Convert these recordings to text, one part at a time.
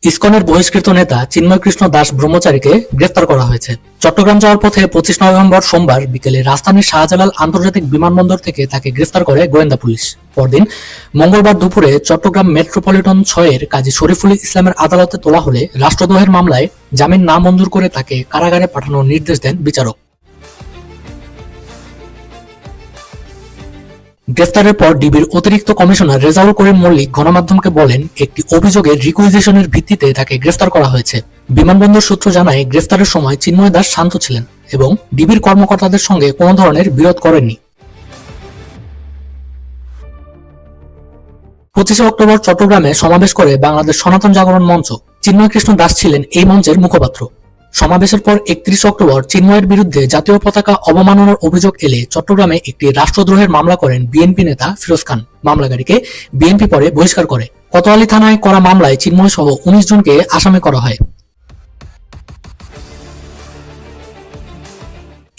ইসকনের বহিষ্কৃত নেতা চিন্ময় কৃষ্ণ দাস ব্রহ্মচারীকে গ্রেফতার করা হয়েছে। চট্টগ্রাম যাওয়ার পথে 25 নভেম্বর সোমবার বিকেলে রাজধানীর শাহজালাল আন্তর্জাতিক বিমানবন্দর থেকে তাকে গ্রেফতার করে গোয়েন্দা পুলিশ। পরদিন মঙ্গলবার দুপুরে চট্টগ্রাম মেট্রোপলিটন 6-এর কাজী শরীফুল ইসলামের আদালতে তোলা হলে রাষ্ট্রদ্রোহের মামলায় জামিন না মঞ্জুর করে তাকে কারাগারে পাঠানোর নির্দেশ দেন বিচারক। গ্রেফতারের পর ডিবির অতিরিক্ত কমিশনার রেজাউল করিম মল্লিক গণমাধ্যমকে বলেন, একটি অভিযোগের রিকুইজিশনের ভিত্তিতে তাকে গ্রেফতার করা হয়েছে। বিমানবন্দর সূত্র জানায়, গ্রেফতারের সময় চিন্ময় দাস শান্ত ছিলেন এবং ডিবির কর্মকর্তাদের সঙ্গে কোনো ধরনের বিরোধ করেননি। 25 অক্টোবর চট্টগ্রামে সমাবেশ করে বাংলাদেশ সনাতন জাগরণ মঞ্চ। চিন্ময় কৃষ্ণ দাস ছিলেন এই মঞ্চের মুখপাত্র। সমাবেশের পর 31 অক্টোবর চিন্ময়ের বিরুদ্ধে জাতীয় পতাকা অবমাননার অভিযোগ এলে চট্টগ্রামে একটি রাষ্ট্রদ্রোহের মামলা করেন বিএনপি নেতা ফিরোজ খান। মামলাকারীকে বিএনপি পরে বহিষ্কার করে। কোতোয়ালি থানায় করা মামলায় চিন্ময় সহ 19 জনকে আসামি করা হয়।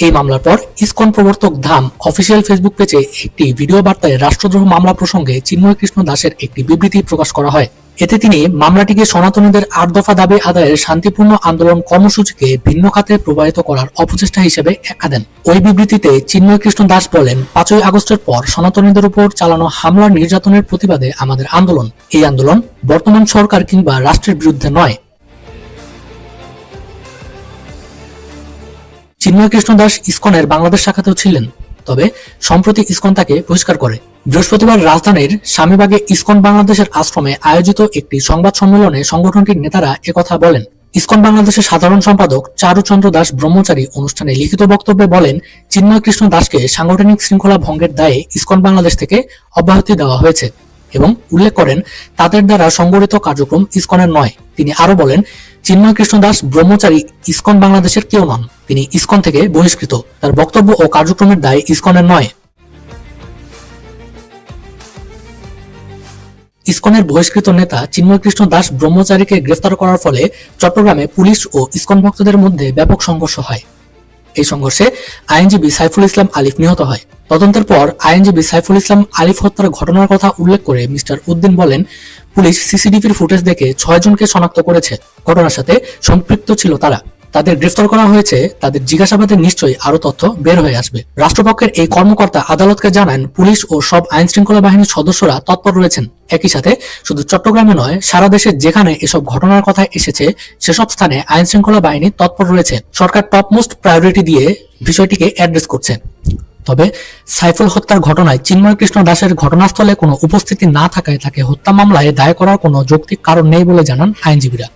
এই মামলার পর ইসকন প্রবর্তক ধাম অফিসিয়াল ফেসবুক পেজে একটি ভিডিও বার্তায় রাষ্ট্রদ্রোহ মামলা প্রসঙ্গে চিন্ময় কৃষ্ণ দাসের একটি বিবৃতি প্রকাশ করা হয়। এতে তিনি মামলাটিকে সনাতনীদের 8 দফা দাবি আদায়ের শান্তিপূর্ণ আন্দোলন কর্মসূচিকে ভিন্ন খাতে প্রবাহিত করার অপচেষ্টা হিসেবে আখ্যা দেন। ওই বিবৃতিতে চিন্ময় কৃষ্ণ দাস বলেন, 5ই আগস্টের পর সনাতনীদের উপর চালানো হামলা নির্যাতনের প্রতিবাদে আমাদের আন্দোলন। এই আন্দোলন বর্তমান সরকার কিংবা রাষ্ট্রের বিরুদ্ধে নয়। চিন্ময় কৃষ্ণ দাস ইসকনের বাংলাদেশ শাখাতেও ছিলেন, তবে সম্প্রতি ইসকন তাকে বহিষ্কার করে। বৃহস্পতিবার রাজধানীর স্বামীবাগে ইসকন বাংলাদেশের আশ্রমে আয়োজিত একটি সংবাদ সম্মেলনে সংগঠনটির নেতারা একথা বলেন। ইসকন বাংলাদেশের সাধারণ সম্পাদক চারুচন্দ্র দাস ব্রহ্মচারী অনুষ্ঠানে লিখিত বক্তব্যে বলেন, চিন্ময় কৃষ্ণ দাসকে সাংগঠনিক শৃঙ্খলা ভঙ্গের দায়ে ইসকন বাংলাদেশ থেকে অব্যাহতি দেওয়া হয়েছে এবং উল্লেখ করেন, তাদের দ্বারা সংগঠিত কার্যক্রম ইসকনের নয়। তিনি আরো বলেন, চিন্ময় কৃষ্ণ দাস ব্রহ্মচারী ইসকন বাংলাদেশের কেউ নন। তিনি ইসকন থেকে বহিষ্কৃত। তার বক্তব্য ও কার্যক্রমের দায় ইসকনের নয়। ইসকনের বহিষ্কৃত নেতা চিন্ময় কৃষ্ণ দাস ব্রহ্মচারীকে গ্রেফতার করার ফলে চট্টগ্রামে পুলিশ ও ইসকন ভক্তদের মধ্যে ব্যাপক সংঘর্ষ হয়। এই সংঘর্ষে আইনজীবী সাইফুল ইসলাম আলিফ নিহত হয়। তদন্তের পর আইনজীবী সাইফুল ইসলাম আলিফ হত্যার ঘটনার কথা উল্লেখ করে মিস্টার উদ্দিন বলেন, পুলিশ সিসিটিভির ফুটেজ দেখে 6 জনকে শনাক্ত করেছে। ঘটনার সাথে সম্পৃক্ত ছিল তারা। তাদের গ্রেফতার করা হয়েছে। তাদের জিজ্ঞাসাবাদে নিশ্চয়ই আরো তথ্য বের হয়ে আসবে। রাষ্ট্রপক্ষের এই কর্মকর্তা আদালতকে জানান, পুলিশ ও সব আইন শৃঙ্খলা বাহিনীর সদস্যরা তৎপর রয়েছেন। একই সাথে শুধু চট্টগ্রামে নয়, সারা দেশে যেখানে এসব ঘটনার কথা এসেছে সেসব স্থানে আইন শৃঙ্খলা বাহিনী তৎপর রয়েছে। সরকার টপমোস্ট প্রায়োরিটি দিয়ে বিষয়টিকে অ্যাড্রেস করছে। তবে সাইফুল হত্যার ঘটনায় চিন্ময় কৃষ্ণ দাসের ঘটনাস্থলে কোনো উপস্থিতি না থাকায় তাকে হত্যা মামলায় দায় করার কোনো যৌক্তিক কারণ নেই বলে জানান আইনজীবীরা।